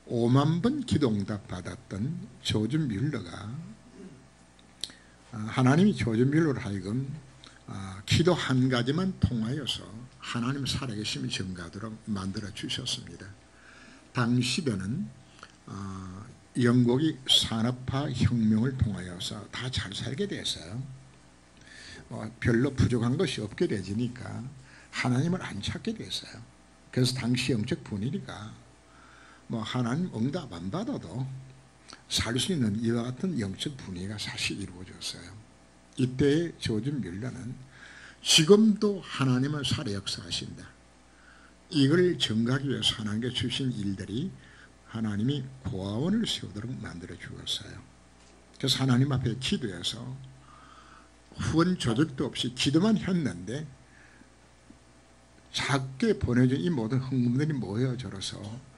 5만 번 기도 응답 받았던 조지 뮬러가 하나님이 조지 뮬러로 하여금 기도 한 가지만 통하여서 하나님 살아계심이 증가하도록 만들어 주셨습니다. 당시에는 영국이 산업화 혁명을 통하여서 다 잘 살게 됐어요. 별로 부족한 것이 없게 되니까 하나님을 안 찾게 됐어요. 그래서 당시 영적 분위기가 하나님 응답 안 받아도 살 수 있는 이와 같은 영적 분위기가 사실 이루어졌어요. 이때의 조지 뮬러는 지금도 하나님은 살아 역사하신다. 이걸 증거하기 위해서 하나님께 주신 일들이 하나님이 고아원을 세우도록 만들어 주었어요. 그래서 하나님 앞에 기도해서 후원 조직도 없이 기도만 했는데 작게 보내준 이 모든 헌금들이 모여져서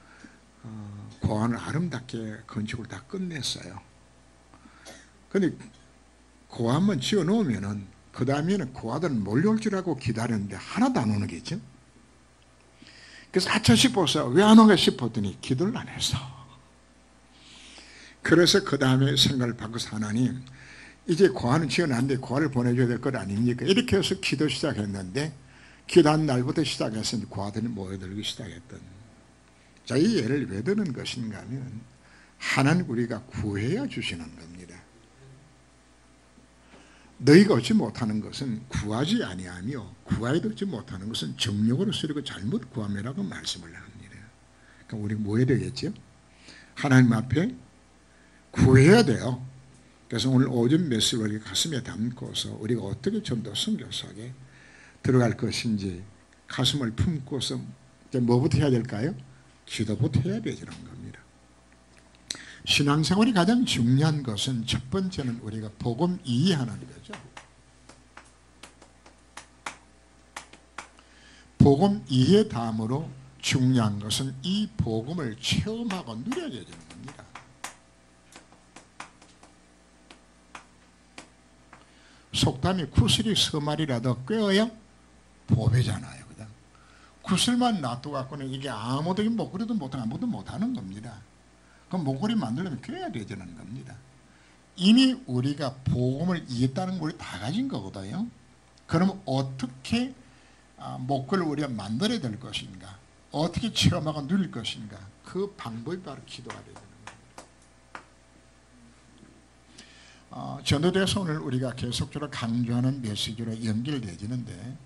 고아원을 아름답게 건축을 다 끝냈어요. 그런데 고아원만 지어놓으면은 그 다음에는 고아들은 몰려올 줄 알고 기다렸는데 하나도 안 오는 게죠. 그래서 아차 싶어서 왜 안 오게 싶었더니 기도를 안 했어. 그래서 그 다음에 생각을 바꿔서 하나님 이제 고아는 지어놨는데 고아를 보내줘야 될 것 아닙니까? 이렇게 해서 기도 시작했는데 기도한 날부터 시작했으니 고아들이 모여들기 시작했던. 자, 이 예를 왜 드는 것인가 하면 하나님 우리가 구해야 주시는 겁니다. 너희가 얻지 못하는 것은 구하지 아니하며 구하여도 얻지 못하는 것은 정욕으로 쓰려고 잘못 구함이라고 말씀을 합니다. 그러니까 우리 뭐 해야 되겠죠? 하나님 앞에 구해야 돼요. 그래서 오늘 오전 메시지를 가슴에 담고서 우리가 어떻게 좀 더 성경 속에 들어갈 것인지 가슴을 품고서 이제 뭐부터 해야 될까요? 기도부터 해야 되는 겁니다. 신앙생활이 가장 중요한 것은 첫 번째는 우리가 복음 이해하는 거죠. 복음 이해 다음으로 중요한 것은 이 복음을 체험하고 누려야 되는 겁니다. 속담이 구슬이 서말이라도 꿰어야 보배잖아요. 그냥 구슬만 놔둬갖고는 이게 아무도 목걸이도 못하고 아무도 못하는 겁니다. 그럼 목걸이 만들려면 꿰어야 되는 겁니다. 이미 우리가 복음을 이해했다는 걸 다 가진 거거든요. 그럼 어떻게 목걸이를 우리가 만들어야 될 것인가, 어떻게 체험하고 누릴 것인가, 그 방법이 바로 기도가 되는 겁니다. 전도대에서 오늘 우리가 계속적으로 강조하는 메시지로 연결되지는데,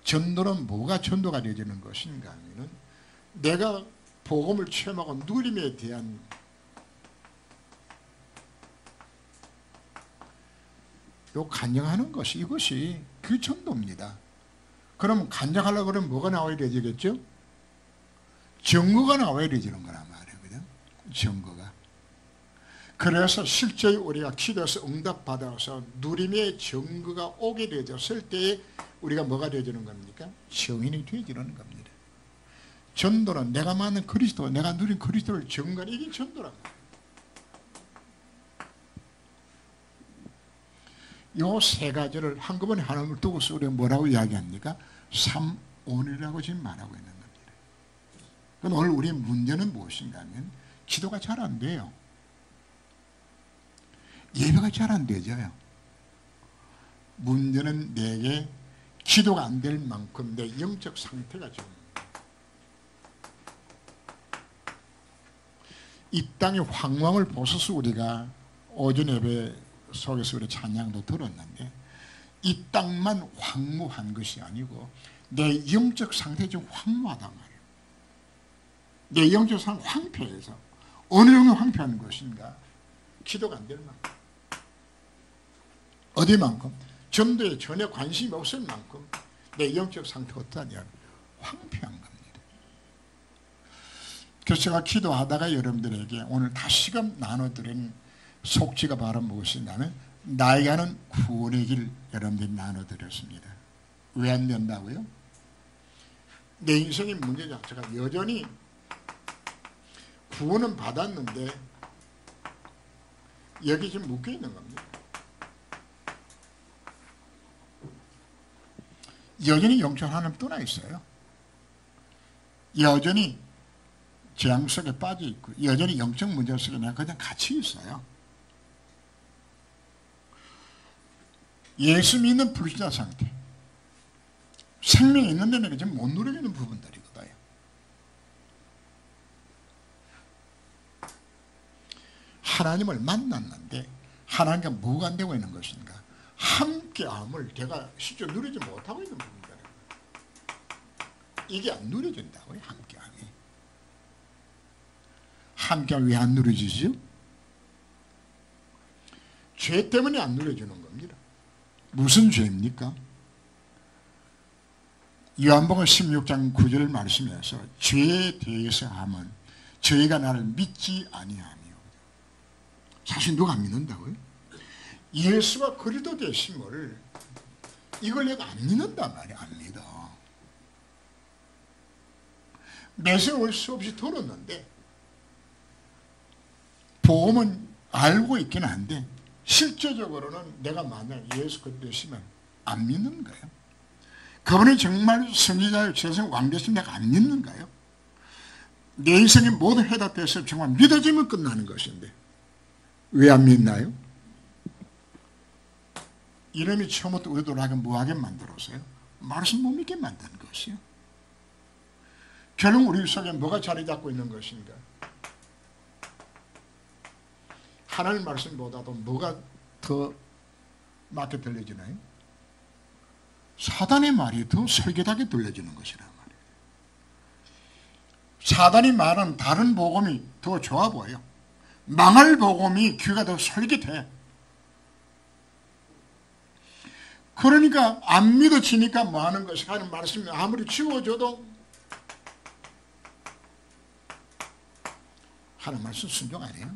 전도는 뭐가 전도가 되어지는 것인가 하면은 내가 복음을 체험하고 누림에 대한 요 간증하는 것이, 이것이 그 전도입니다. 그럼 간증하려고 그러면 뭐가 나와야 되겠죠? 증거가 나와야 되는 거란 말이에요. 그죠? 증거가. 그래서 실제 우리가 기도해서 응답받아서 누림의 증거가 오게 되었을 때에 우리가 뭐가 되어지는 겁니까? 증인이 되어지는 겁니다. 전도는 내가 만난 그리스도, 내가 누린 그리스도를 증거하는, 이게 전도란 말이에요. 요 세 가지를 한꺼번에 하나님을 두고서 우리가 뭐라고 이야기합니까? 삼온이라고 지금 말하고 있는 겁니다. 그럼 오늘 우리의 문제는 무엇인가 하면 기도가 잘 안 돼요. 예배가 잘 안 되죠. 문제는 내게 기도가 안 될 만큼 내 영적 상태가 좀, 이 땅의 황망을 보셔서 우리가 오전 예배 속에서 우리 찬양도 들었는데, 이 땅만 황무한 것이 아니고 내 영적 상태가 좀 황무하단 말이에요. 내 영적 상태 황폐해서, 어느 정도 황폐한 것인가? 기도가 안 될 만큼, 어디만큼? 전도에 전혀 관심이 없을 만큼 내 영적 상태가 어떠하냐? 황폐한 겁니다. 그래서 제가 기도하다가 여러분들에게 오늘 다시금 나눠드린 속지가 바로 무엇이냐면, 나에게 하는 구원의 길 여러분들이 나눠드렸습니다. 왜 안 된다고요? 내 인생의 문제 자체가 여전히 구원은 받았는데 여기 지금 묶여있는 겁니다. 여전히 영적 하나님 떠나 있어요. 여전히 재앙 속에 빠져 있고 여전히 영적 문제 속에 내가 그냥 같이 있어요. 예수 믿는 불신자 상태, 생명이 있는데 내가 지금 못 누리는 부분들이거든요. 하나님을 만났는데 하나님과 뭐가 안 되고 있는 것인가? 함께함을 제가 실제 누리지 못하고 있는 부분이에요. 이게 안 누려진다고요. 함께함이. 함께함이 왜 안 누려지죠? 죄 때문에 안 누려지는 겁니다. 무슨 죄입니까? 요한복음 16장 9절 말씀에서 죄에 대해서 하면 저희가 나를 믿지 아니하며. 사실 누가 안 믿는다고요? 예수가 그리스도 되심을 이걸 내가 안 믿는단 말이야. 안 믿어. 매세올 수 없이 들었는데 복음은 알고 있긴 한데 실제적으로는 내가 만약 예수 그리스도 되시면 안 믿는 거예요. 그분은 정말 선지자요 세상 왕 되시면 내가 안 믿는 거예요. 내 인생의 모든 해답돼서 정말 믿어지면 끝나는 것인데 왜 안 믿나요? 이름이 처음부터 의도하게 뭐하게 만들었어요? 말씀 못 믿게 만든 것이요. 결국 우리 속에 뭐가 자리 잡고 있는 것인가? 하나님 말씀보다도 뭐가 더 맞게 들려지나요? 사단의 말이 더 설계하게 들려지는 것이란 말이에요. 사단이 말은 다른 복음이 더 좋아 보여요. 망할 복음이 귀가 더 설계돼. 그러니까 안 믿어지니까 뭐 하는 것이 하는 말씀이 아무리 지워줘도 하는 말씀 순종 아니에요.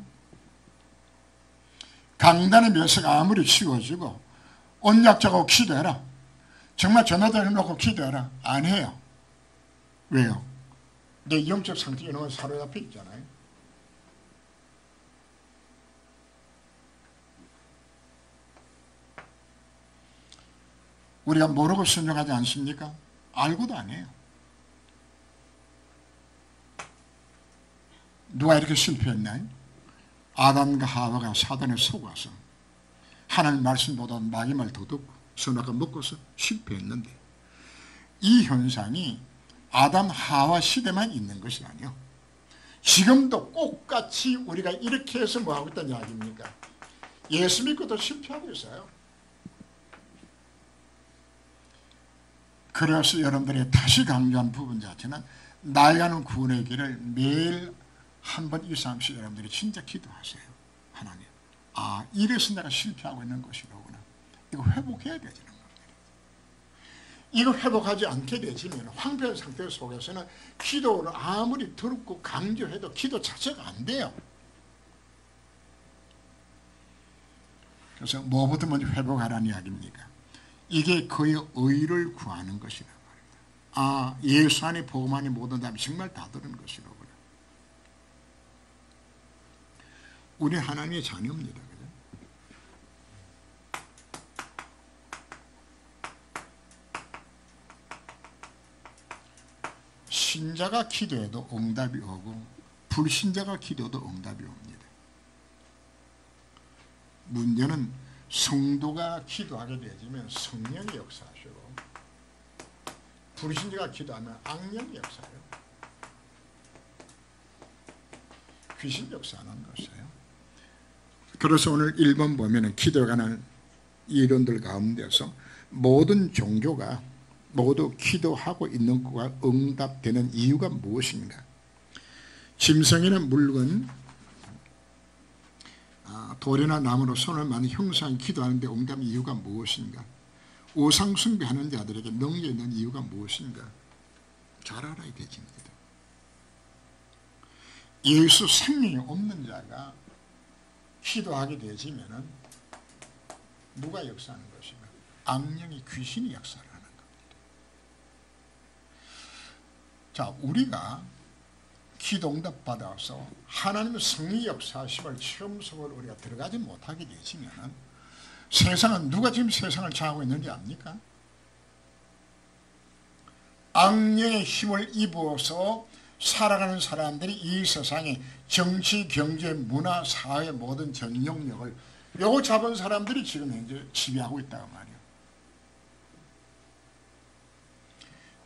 강단의 묘사가 아무리 지워지고 언약자고 기도해라. 정말 전화도 해놓고 기도해라. 안 해요. 왜요? 내 영적 상태 이런 건 사로잡혀 있잖아요. 우리가 모르고 순종하지 않습니까? 알고도 안 해요. 누가 이렇게 실패했나요? 아담과 하와가 사단에 속아서 하나님 말씀보다 마귀 말 더 듣고 선악과 먹고서 실패했는데 이 현상이 아담 하와 시대만 있는 것이 아니요. 지금도 똑같이 우리가 이렇게 해서 뭐하고 있다는 이야기입니까? 예수 믿고도 실패하고 있어요. 그래서 여러분들이 다시 강조한 부분 자체는 나아가는 구원의 길을 매일 한 번 이상씩 여러분들이 진짜 기도하세요. 하나님, 이래서 내가 실패하고 있는 것이로구나. 이거 회복해야 되는 겁니다. 이거 회복하지 않게 되지면 황폐한 상태 속에서는 기도를 아무리 더럽고 강조해도 기도 자체가 안 돼요. 그래서 뭐부터 먼저 회복하라는 이야기입니까? 이게 그의 의를 구하는 것이란 말입니다. 예수 안에 복음 안에 모든 답이 정말 다 들은 것이로구나. 우리 하나님의 자녀입니다. 그죠? 신자가 기도해도 응답이 오고 불신자가 기도해도 응답이 옵니다. 문제는 성도가 기도하게 되면 성령이 역사하시고 불신자가 기도하면 악령이 역사해요. 귀신 역사하는 것이에요. 그래서 오늘 1번 보면 기도에 관한 이론들 가운데서 모든 종교가 모두 기도하고 있는 것과 응답되는 이유가 무엇인가? 짐승이나 물건, 돌이나 나무로 손을 만든 형상이 기도하는데 응답의 이유가 무엇인가? 우상 숭배하는 자들에게 능력 있는 이유가 무엇인가? 잘 알아야 되집니다. 예수 생명이 없는 자가 기도하게 되지면은 누가 역사하는 것인가? 악령이 귀신이 역사를 하는 겁니다. 자, 우리가 기도 응답 받아서 하나님의 성리 역사심을 처음 속을 우리가 들어가지 못하게 되지면은 세상은 누가 지금 세상을 장하고 있는지 압니까? 악령의 힘을 입어서 살아가는 사람들이 이 세상에 정치, 경제, 문화, 사회 모든 전 영역을 요거 잡은 사람들이 지금 현재 지배하고 있다고 말이에요.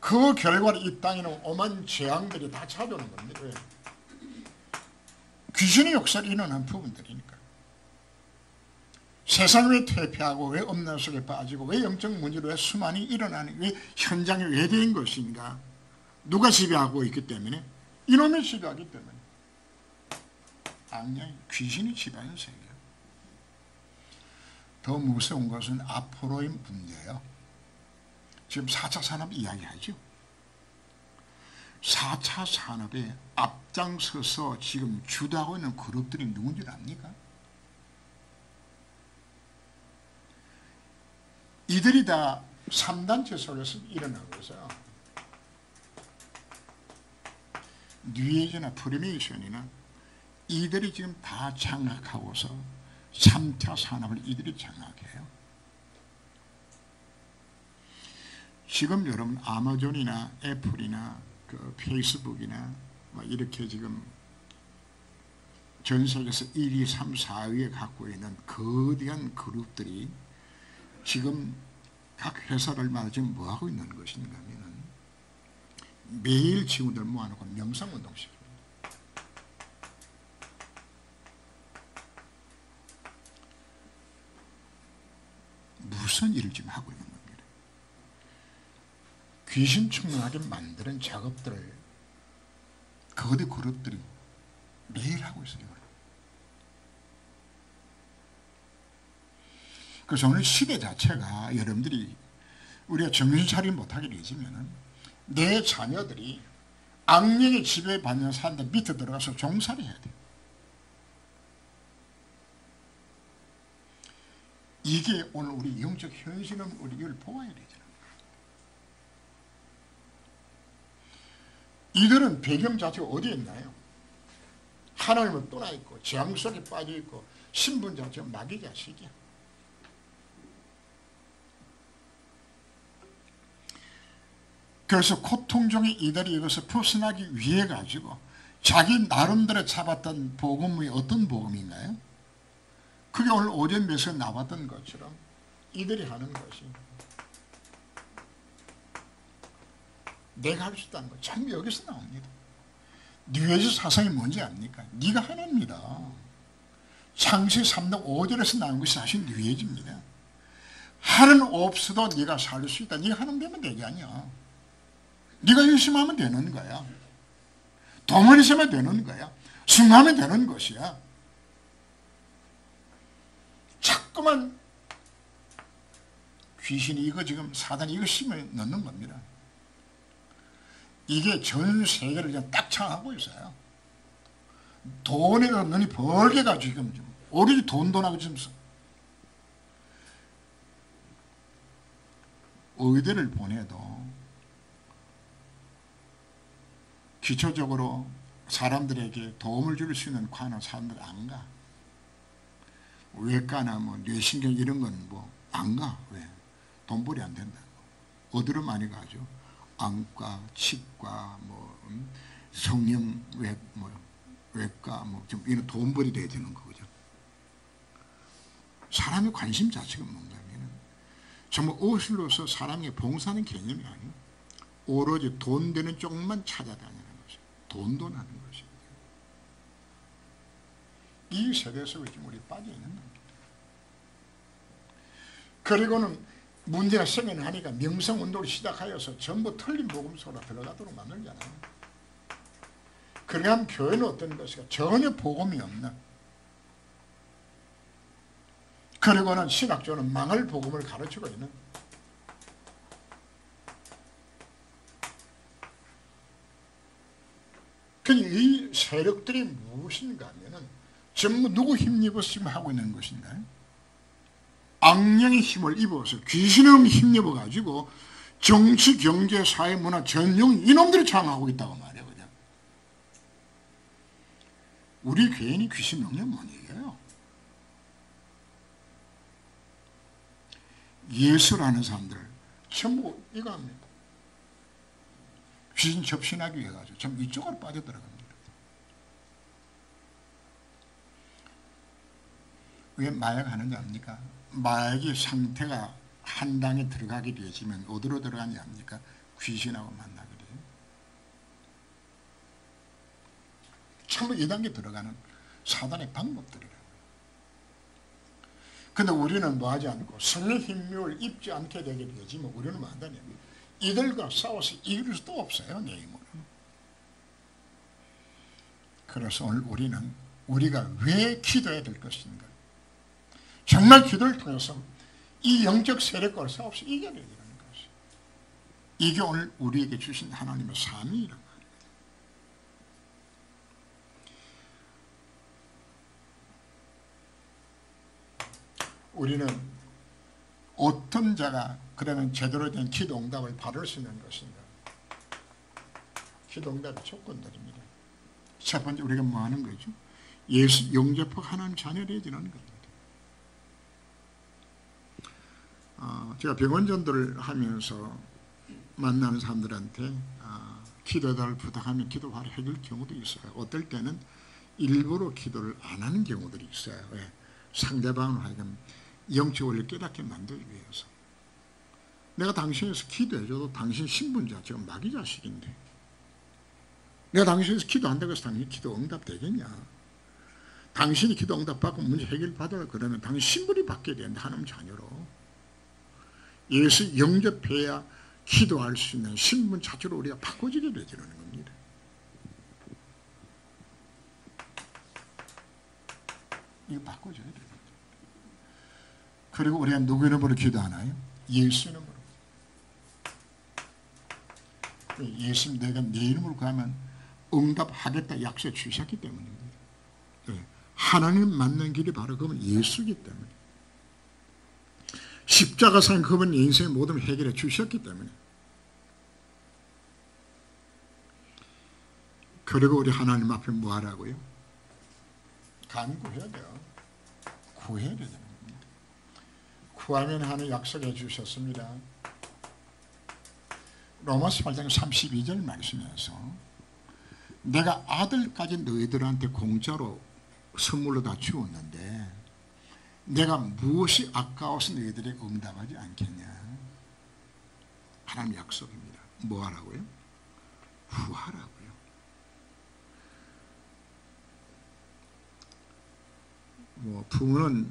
그 결과로 이 땅에는 오만 재앙들이 다 찾아오는 겁니다. 왜? 귀신의 역사를 일어난 부분들이니까. 세상이 왜 퇴폐하고 왜 엄난 속에 빠지고 왜 영적 문제로 왜 수많이 일어나는 왜 현장에 왜 된 것인가? 누가 지배하고 있기 때문에? 이놈이 지배하기 때문에. 악령이 귀신이 지배하는 세계예요. 더 무서운 것은 앞으로의 문제예요. 지금 4차 산업 이야기하죠. 4차 산업에 앞장서서 지금 주도하고 있는 그룹들이 누군지 압니까? 이들이 다 3단체 속에서 일어나고 있어요. 뉴에이지나 프리메이션이나 이들이 지금 다 장악하고서 3차 산업을 이들이 장악해요. 지금 여러분 아마존이나 애플이나 그 페이스북이나 뭐 이렇게 지금 전 세계에서 1, 2, 3, 4위에 갖고 있는 거대한 그룹들이 지금 각 회사들마다 지금 뭐하고 있는 것인가 하면 매일 직원들 모아놓고 명상운동시킵니다. 무슨 일을 지금 하고 있는 겁니다. 귀신 충만하게 만드는 작업들을 거대 그룹들이 매일 하고 있어요. 그래서 오늘 시대 자체가 여러분들이 우리가 정신 차리지 못하게 되지면 내 자녀들이 악령의 지배받는 사람들 밑에 들어가서 종살이 해야 돼. 이게 오늘 우리 영적 현실은 우리 이걸 보아야 되잖아. 이들은 배경 자체가 어디에 있나요? 하나님을 떠나 있고 재앙 속에 빠져 있고 신분 자체가 마귀 자식이야. 그래서 고통 중에 이들이 이것을 벗어나기 위해 가지고 자기 나름대로 잡았던 복음이 어떤 복음인가요? 그게 오늘 오전 메시지에 나왔던 것처럼 이들이 하는 것이 내가 할 수 있다는 것 전부 여기서 나옵니다. 뉴에이지 사상이 뭔지 압니까? 네가 하나입니다. 창세기 3장 5절에서 나온 것이 사실 뉴에이지입니다. 하나님 없어도 네가 살 수 있다. 네가 하나님 되면 되지 않냐. 네가 열심히 하면 되는 거야. 돈을 있으면 되는 거야. 승하면 되는 것이야. 자꾸만 귀신이 이거 지금 사단이 이거 심어 넣는 겁니다. 이게 전 세계를 그냥 딱 장하고 있어요. 돈에다 눈이 벌게 가지고 지금 오로지 돈하고 지금 의대를 보내도 기초적으로 사람들에게 도움을 줄 수 있는 과는 사람들 안 가. 외과나 뭐 뇌신경 이런 건 뭐 안 가. 왜? 돈벌이 안 된다고. 어디로 많이 가죠? 안과, 치과, 뭐 성형 외과 뭐 좀 이런 돈벌이 돼야 되는 거죠. 사람의 관심 자체가 뭔가면 정말 오실로서 사람에게 봉사하는 개념이 아니에요. 오로지 돈 되는 쪽만 찾아다니는 것이 돈도 나는 것입니다. 이 세대 속에 지금 우리 빠져 있는 겁니다. 그리고는 문제가 생겨나니까 명성운동을 시작하여서 전부 틀린 복음 속으로 들어가도록 만들잖아요. 그러면 교회는 어떤 것이가 전혀 복음이 없는, 그리고는 신학적으로 망할 복음을 가르치고 있는, 이 세력들이 무엇인가 하면은 전부 누구 힘입어서 지금 하고 있는 것인가요? 악령의 힘을 입어서 귀신의 힘입어 가지고 정치, 경제, 사회, 문화, 전용 이놈들이 장악하고 있다고 말해요. 그냥 우리 개인이 귀신 능력 뭔 얘기예요? 예수라는 사람들 전부 이거 합니다. 귀신 접신하기 위해 가지고 좀 이쪽으로 빠져들어갑니다. 왜 마약하는지 압니까? 마약의 상태가 한 당에 들어가게 되지만 어디로 들어가냐 합니까? 귀신하고 만나게 돼요. 전부 2단계 들어가는 사단의 방법들이라고요. 근데 우리는 뭐 하지 않고 성의 힘을 입지 않게 되게 되지만 우리는 뭐 한다냐, 이들과 싸워서 이길 수도 없어요, 내 힘으로는. 그래서 오늘 우리는 우리가 왜 기도해야 될 것인가, 정말 기도를 통해서 이 영적 세력과를 싸워서 이겨야 되는 것이, 이게 오늘 우리에게 주신 하나님의 사명이란 말입니다. 우리는 어떤 자가 그러면 제대로 된 기도 응답을 받을 수 있는 것인가? 기도 응답의 조건들입니다. 첫 번째, 우리가 뭐 하는 거죠? 예수 영접하고 하나님 자녀되어지는 겁니다. 제가 병원 전도를 하면서 만나는 사람들한테 기도를 부탁하면 기도 바로 해줄 경우도 있어요. 어떨 때는 일부러 기도를 안 하는 경우들이 있어요. 왜? 상대방을 하여금 영적을 깨닫게 만들기 위해서. 내가 당신에서 기도해줘도 당신 신분자, 지금 마귀 자식인데 내가 당신에서 기도한다고 해서 당신 기도 응답되겠냐? 당신이 기도 응답받고 문제 해결받으라 그러면 당신 신분이 바뀌어야 되는데 하나님 자녀로 예수 영접해야 기도할 수 있는 신분 자체로 우리가 바꿔지게 되지는 겁니다. 이거 바꿔줘야 됩니다. 그리고 우리가 누구 이름으로 기도하나요? 예수 이름으로. 예수님, 내가 내 이름으로 가면 응답하겠다 약속 주셨기 때문입니다. 하나님 만난 길이 바로 그건 예수이기 때문에, 십자가상 그분 인생의 모든 해결해 주셨기 때문에. 그리고 우리 하나님 앞에 뭐 하라고요? 간구해야 돼요. 구해야 되는 겁니다. 구하면 하는 약속해 주셨습니다. 로마서 8장 32절 말씀에서 내가 아들까지 너희들한테 공짜로 선물로 다 주었는데 내가 무엇이 아까워서 너희들이 응답하지 않겠냐. 하나님 약속입니다. 뭐 하라고요? 후하라고요. 뭐 부모는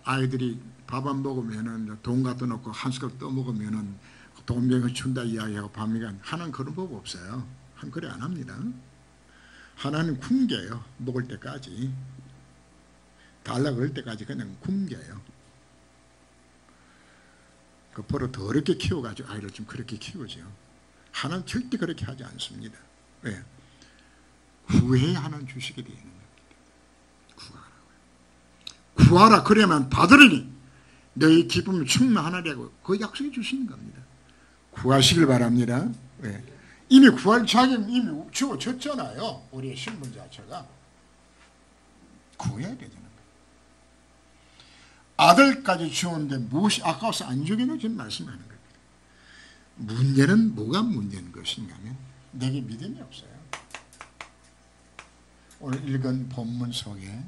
아이들이 밥 안 먹으면은 돈 갖다 놓고 한 숟갈 떠먹으면은 돈병을 준다 이야기하고 밤이가, 하나는 그런 법 없어요. 한 그래 안 합니다. 하나는 굶겨요. 먹을 때까지. 달라고 할 때까지 그냥 굶겨요. 그 버릇 더럽게 키워가지고 아이를 좀 그렇게 키우죠. 하나는 절대 그렇게 하지 않습니다. 왜? 후회야 하나는 주시게 되는 겁니다. 구하라고요. 구하라 그러면 받으리니 너희 기쁨이 충만하라고 그 약속해 주시는 겁니다. 구하시길 바랍니다. 왜? 이미 구할 자격은 이미 주어졌잖아요. 우리의 신분 자체가. 구해야 되잖아요. 아들까지 주었는데 무엇이 아까워서 안 주겠나 지금 말씀하는 겁니다. 문제는 뭐가 문제인 것인가 하면 내게 믿음이 없어요. 오늘 읽은 본문 속에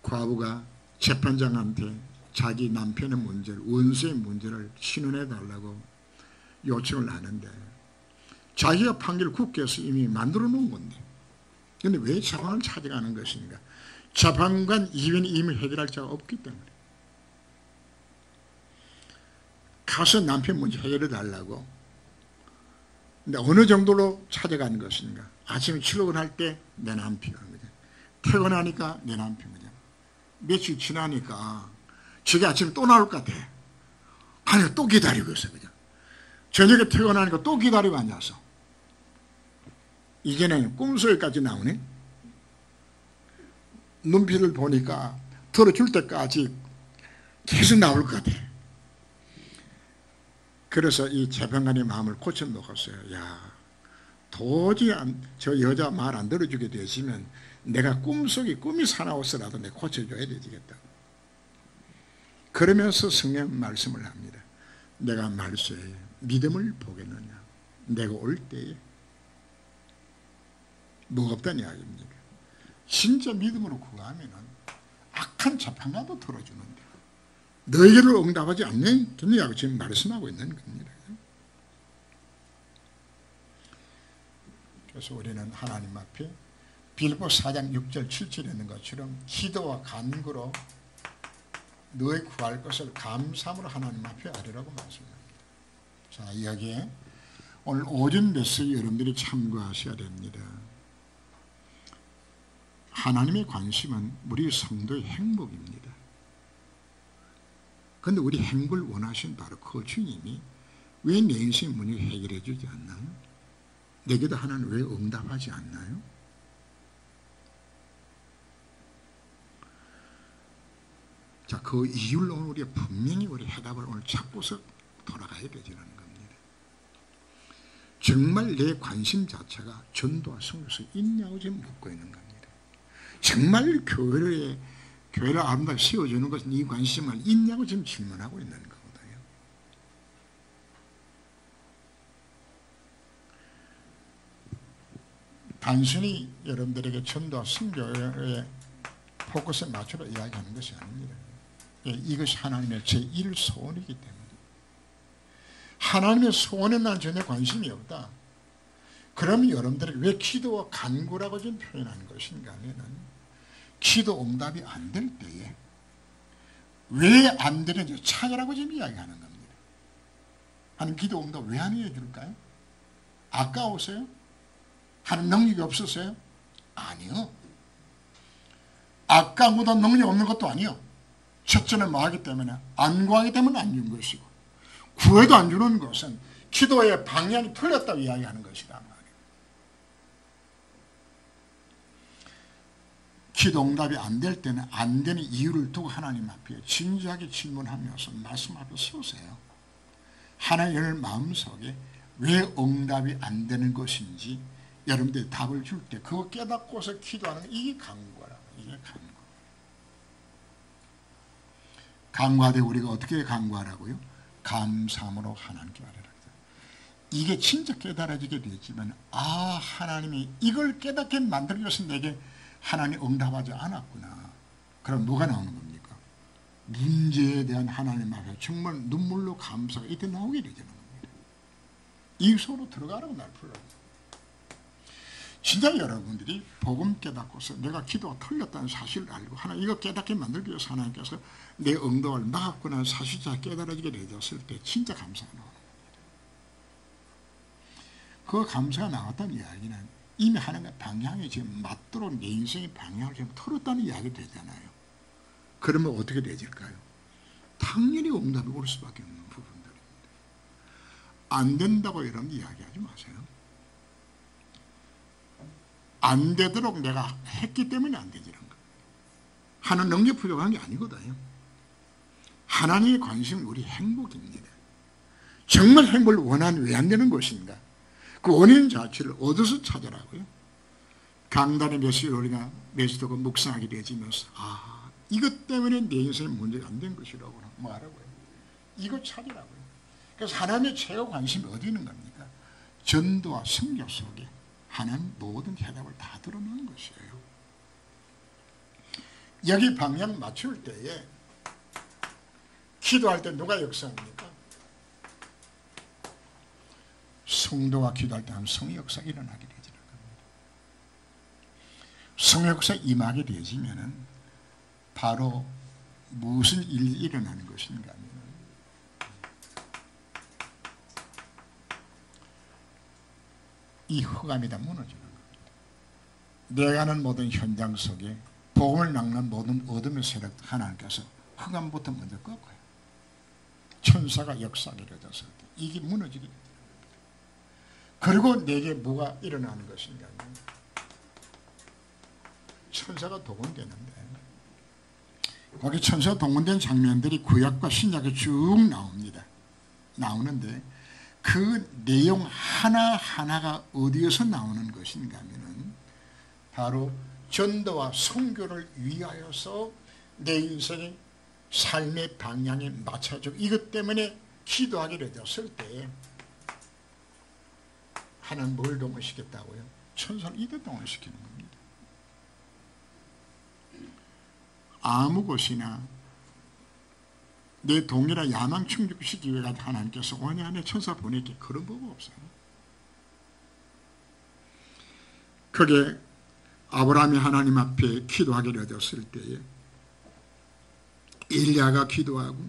과부가 재판장한테 자기 남편의 문제를, 원수의 문제를 신원해 달라고 요청을 하는데 자기가 판결 국회에서 이미 만들어 놓은 건데 그런데 왜 재판을 찾아가는 것인가? 재판관 이변이 이미 해결할 자가 없기 때문에 가서 남편 문제 해결해 달라고. 근데 어느 정도로 찾아가는 것인가? 아침에 출근할 때 내 남편이거든. 퇴근하니까 내 남편이거든. 며칠 지나니까 저게 아침에 또 나올 것 같아. 아니 또 기다리고 있어. 그냥 저녁에 퇴근하니까 또 기다리고 앉아서 이제는 꿈속에까지 나오네. 눈빛을 보니까 들어줄 때까지 계속 나올 것 같아. 그래서 이 재판관의 마음을 고쳐놓았어요. 야, 도저히 저 여자 말 안 들어주게 되시면 내가 꿈속에 꿈이 사나워서라도 내가 고쳐줘야 되겠다. 그러면서 성경 말씀을 합니다. 내가 말세에 믿음을 보겠느냐. 내가 올 때에 뭐가 없다는 이야기입니다. 진짜 믿음으로 구하면 악한 자판가도 털어주는데 너희를 응답하지 않는 그녀하고 지금 말씀하고 있는 겁니다. 그래서 우리는 하나님 앞에 빌보 4장 6절 7절에 있는 것처럼 기도와 간구로 너희 구할 것을 감사함으로 하나님 앞에 아뢰라고 말씀합니다. 자, 여기에 오늘 오전 메시지 여러분들이 참고하셔야 됩니다. 하나님의 관심은 우리 성도의 행복입니다. 그런데 우리 행복을 원하신 바로 그 주님이 왜 내 인생의 문제를 해결해 주지 않나요? 내게도 하나님 왜 응답하지 않나요? 자, 그 이유를 오늘 우리가 분명히 우리 해답을 오늘 찾고서 돌아가야 되지는 겁니다. 정말 내 관심 자체가 전도와 성교에서 있냐고 지금 묻고 있는 겁니다. 정말 교회를 아름답게 세워주는 것은 이 관심을 있냐고 지금 질문하고 있는 거거든요. 단순히 여러분들에게 전도와 성교의 포커스에 맞춰서 이야기하는 것이 아닙니다. 이것이 하나님의 제1 소원이기 때문에 하나님의 소원에 난 전혀 관심이 없다. 그러면 여러분들에게 왜 기도와 간구라고 지금 표현하는 것인가 하면은 기도 응답이 안 될 때에 왜 안 되는지 찾으라고 지금 이야기하는 겁니다. 하나님 기도 응답 왜 안 해줄까요? 아까워서요? 하는 능력이 없었어요? 아니요. 아까보다 능력이 없는 것도 아니요. 첫째는 뭐 하기 때문에 안 구하기 때문에 안 준 것이고 구해도 안 주는 것은 기도의 방향이 틀렸다고 이야기하는 것이다 말이에요. 기도 응답이 안 될 때는 안 되는 이유를 두고 하나님 앞에 진지하게 질문하면서 말씀 앞에 서세요. 하나님의 마음속에 왜 응답이 안 되는 것인지 여러분들이 답을 줄 때 그거 깨닫고서 기도하는 이게 간구라. 이게 간구. 간구할 때 우리가 어떻게 간구하라고요? 감사함으로 하나님께 말해라. 이게 진짜 깨달아지게 되지만 하나님이 이걸 깨닫게 만들기 위해서 내게 하나님 응답하지 않았구나. 그럼 뭐가 나오는 겁니까? 문제에 대한 하나님 앞에 정말 눈물로 감사가 이때 나오게 되는 겁니다. 이 속으로 들어가라고 날 불러요. 진짜 여러분들이 복음 깨닫고서 내가 기도가 틀렸다는 사실을 알고 하나님 이거 깨닫게 만들기 위해서 하나님께서 내 응답을 막았구나 사실 잘 깨달아지게 되었을 때 진짜 감사가 나오는 겁니다. 그 감사가 나왔다는 이야기는 이미 하나님의 방향이 지금 맞도록 내 인생의 방향을 지금 틀었다는 이야기가 되잖아요. 그러면 어떻게 되질까요? 당연히 응답이 올 수밖에 없는 부분들입니다. 안 된다고 여러분 이야기하지 마세요. 안 되도록 내가 했기 때문에 안 되지는 거예요. 하는 능력 부족한 게 아니거든요. 하나님의 관심은 우리 행복입니다. 정말 행복을 원하는 왜 안 되는 것인가? 그 원인 자체를 어디서 찾으라고요? 강단의 메시지를 우리가 매주 듣고 묵상하게 되어지면서 이것 때문에 내 인생에 문제가 안 된 것이라고 말하고요. 이거 찾으라고요. 그래서 하나님의 최고 관심이 어디 있는 겁니까? 전도와 성교 속에 하나님 모든 해답을 다 드러내는 것이에요. 여기 방향 맞출 때에 기도할 때 누가 역사합니까? 성도가 기도할 때 하면 성의 역사가 일어나게 되지는 겁니다. 성의 역사 임하게 되지면은 바로 무슨 일이 일어나는 것인가 하면 이 흑암이 다 무너지는 겁니다. 내가 하는 모든 현장 속에 복음을 낚는 모든 어둠의 세력 하나님께서 흑암부터 먼저 꺾어요. 천사가 역사하게 되어서 이게 무너지게 됩니다. 그리고 내게 뭐가 일어나는 것인가 하면 천사가 동원되는데 거기 천사 동원된 장면들이 구약과 신약에 쭉 나옵니다. 나오는데 그 내용 하나하나가 어디에서 나오는 것인가 하면은 바로 전도와 선교를 위하여서 내 인생의 삶의 방향에 맞춰주고 이것 때문에 기도하게 되었을 때 하나님 뭘 동원시켰다고요? 천사를 이때 동원시키는 겁니다. 아무 곳이나 내 동일한 야망 충족시키기 위해 하나님께서 원해 안에 천사 보내기 그런 법 없어요. 그게 아브라함이 하나님 앞에 기도하게 되었을 때에 엘리야가 기도하고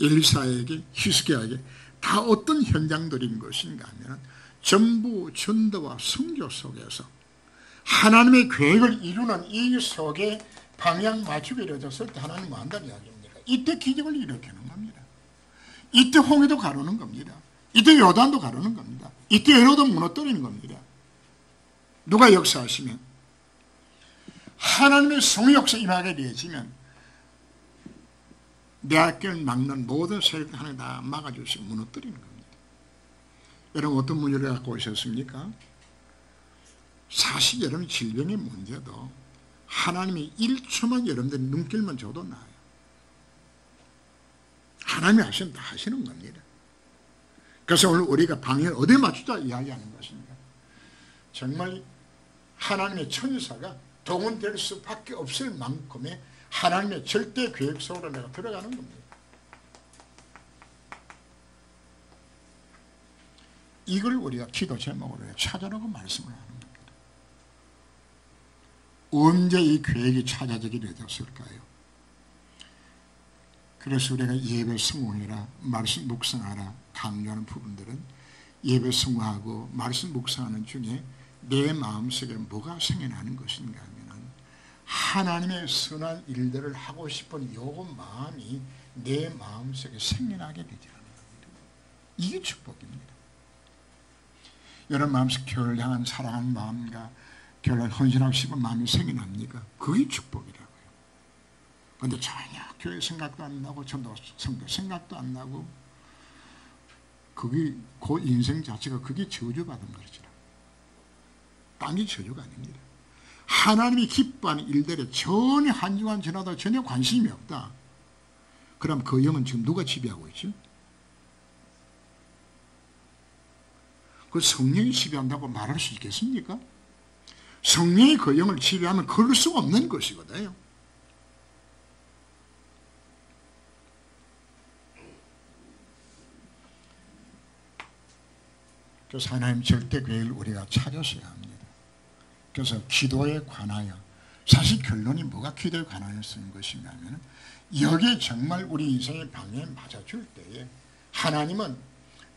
엘리사에게 히스기야에게 다 어떤 현장들인 것인가 하면 전부 전도와 선교 속에서 하나님의 계획을 이루는 이 속에 방향 맞추게 되었을 때 하나님은 뭐 한다는 이야기입니다. 이때 기적을 일으키는 겁니다. 이때 홍해도 가르는 겁니다. 이때 요단도 가르는 겁니다. 이때 헤로도 무너뜨리는 겁니다. 누가 역사하시면 하나님의 성의 역사 임하게 되어지면 내 앞길 막는 모든 세력 하나님 다 막아주시고 무너뜨리는 겁니다. 여러분 어떤 문제를 갖고 오셨습니까? 사실 여러분 질병의 문제도 하나님이 1초만 여러분들이 눈길만 줘도 나아요. 하나님이 하시면 다 하시는 겁니다. 그래서 오늘 우리가 방향을 어디에 맞추자 이야기하는 것입니다. 정말 하나님의 천사가 동원될 수밖에 없을 만큼의 하나님의 절대 계획 속으로 내가 들어가는 겁니다. 이걸 우리가 기도 제목으로 찾아라고 말씀을 하는 겁니다. 언제 이 계획이 찾아지게 되었을까요? 그래서 우리가 예배 성공해라, 말씀 묵상하라 강조하는 부분들은 예배 성공하고 말씀 묵상하는 중에 내 마음속에 뭐가 생겨나는 것인가 하면 하나님의 선한 일들을 하고 싶은 요구 마음이 내 마음속에 생겨나게 되지라는 겁니다. 이게 축복입니다. 여러분 마음속 교회를 향한 사랑하는 마음과 교회를 헌신하고 싶은 마음이 생겨납니까? 그게 축복이라고요. 그런데 전혀 교회 생각도 안 나고 전도 성도 생각도 안 나고 그게 그 인생 자체가 그게 저주받은 것이라. 딴 게 저주가 아닙니다. 하나님이 기뻐하는 일들에 전혀 한 주간 지나도 전혀 관심이 없다. 그럼 그 영은 지금 누가 지배하고 있죠? 그 성령이 지배한다고 말할 수 있겠습니까? 성령이 그 영을 지배하면 그럴 수가 없는 것이거든요. 그래서 하나님 절대 계획을 우리가 찾았어야 합니다. 그래서 기도에 관하여 사실 결론이 뭐가 기도에 관하여 쓰는 것이냐면 여기에 정말 우리 인생의 방향에 맞아줄 때에 하나님은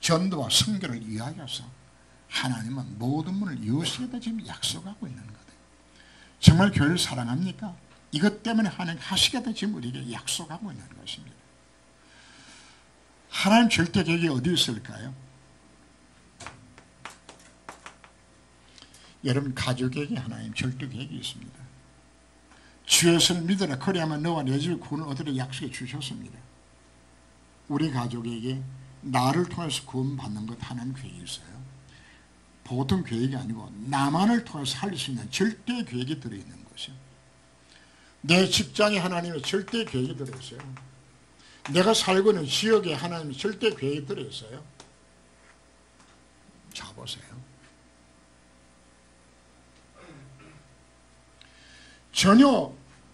전도와 선교를 위하여서 하나님은 모든 문을 여시에다 지금 약속하고 있는 거예요. 정말 교회를 사랑합니까? 이것 때문에 하나님 하시겠다 지금 우리에게 약속하고 있는 것입니다. 하나님 절대 계획이 어디 있을까요? 여러분 가족에게 하나님 절대 계획이 있습니다. 주 예수를 믿으라 그리하면 너와 내 집을 구원을 얻으라 약속해 주셨습니다. 우리 가족에게 나를 통해서 구원받는 것 하나님 계획이 있어요. 보통 계획이 아니고 나만을 통해서 살 수 있는 절대 계획이 들어있는 것이요. 내 직장에 하나님의 절대 계획이 들어있어요. 내가 살고 있는 지역에 하나님의 절대 계획이 들어있어요. 자 보세요. 전혀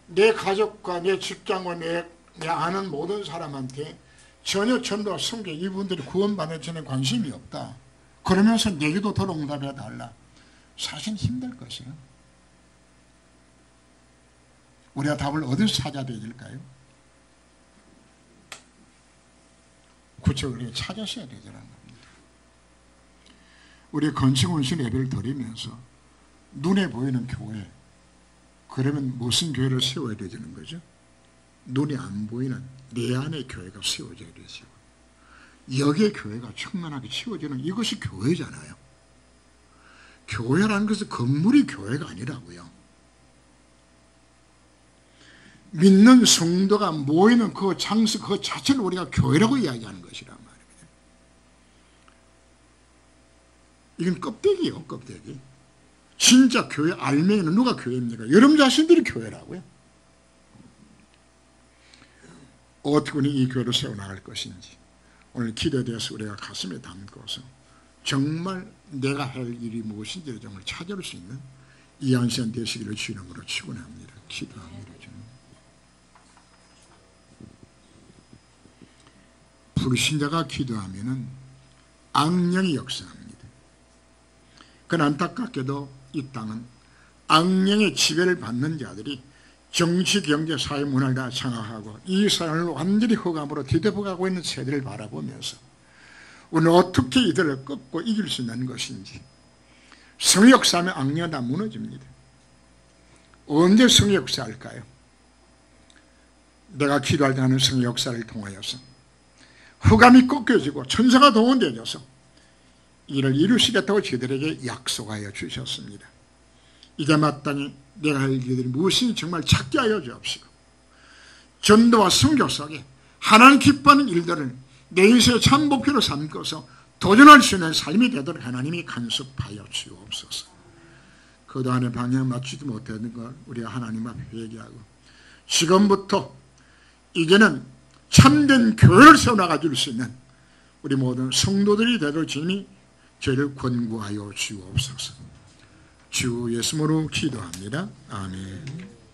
내 가족과 내 직장과 내 아는 모든 사람한테 전혀 전도와 선교 이분들이 구원받는 전에 관심이 없다. 그러면서 내게도 더 응답해 달라. 사실 힘들 것이에요. 우리가 답을 어디서 찾아야 될까요? 구체적으로 찾아셔야 되라는 겁니다. 우리 건축원신 예배를 드리면서 눈에 보이는 교회, 그러면 무슨 교회를 세워야 되는 거죠? 눈에 안 보이는 내 안의 교회가 세워져야 되죠. 여기에 교회가 충만하게 채워지는 이것이 교회잖아요. 교회라는 것은 건물이 교회가 아니라고요. 믿는 성도가 모이는 그 장소 그 자체를 우리가 교회라고 이야기하는 것이란 말입니다. 이건 껍데기예요, 껍데기. 진짜 교회 알맹이는 누가 교회입니까? 여러분 자신들이 교회라고요. 어떻게 이 교회를 세워나갈 것인지 오늘 기도에 대해서 우리가 가슴에 담고서 정말 내가 할 일이 무엇인지를 정말 찾을 수 있는 이 한 시간 되시기를 주의 이름으로 축원합니다. 기도합니다. 불신자가 기도하면은 악령이 역사합니다. 그러나 안타깝게도 이 땅은 악령의 지배를 받는 자들이 정치, 경제, 사회, 문화를 다 장악하고 이 사람을 완전히 흑암으로 뒤덮어가고 있는 세대를 바라보면서 우리는 어떻게 이들을 꺾고 이길 수 있는 것인지. 성의 역사하면 악령은 다 무너집니다. 언제 성의 역사할까요? 내가 기도할 때 하는 성의 역사를 통하여서 흑암이 꺾여지고 천사가 동원되어져서 이를 이루시겠다고 저희들에게 약속하여 주셨습니다. 이제 마땅히 내가 할 일들이 무엇인지 정말 찾게 하여 주옵시고 전도와 선교 속에 하나님 기뻐하는 일들을 내 인생의 참 목표로 삼고서 도전할 수 있는 삶이 되도록 하나님이 간섭하여 주옵소서. 그동안에 방향 맞추지 못했는 걸 우리가 하나님 앞에 회개하고 지금부터 이제는 참된 교회를 세워나가 줄 수 있는 우리 모든 성도들이 되도록 주님이 저희를 권고하여 주옵소서. 주 예수님으로 기도합니다. 아멘.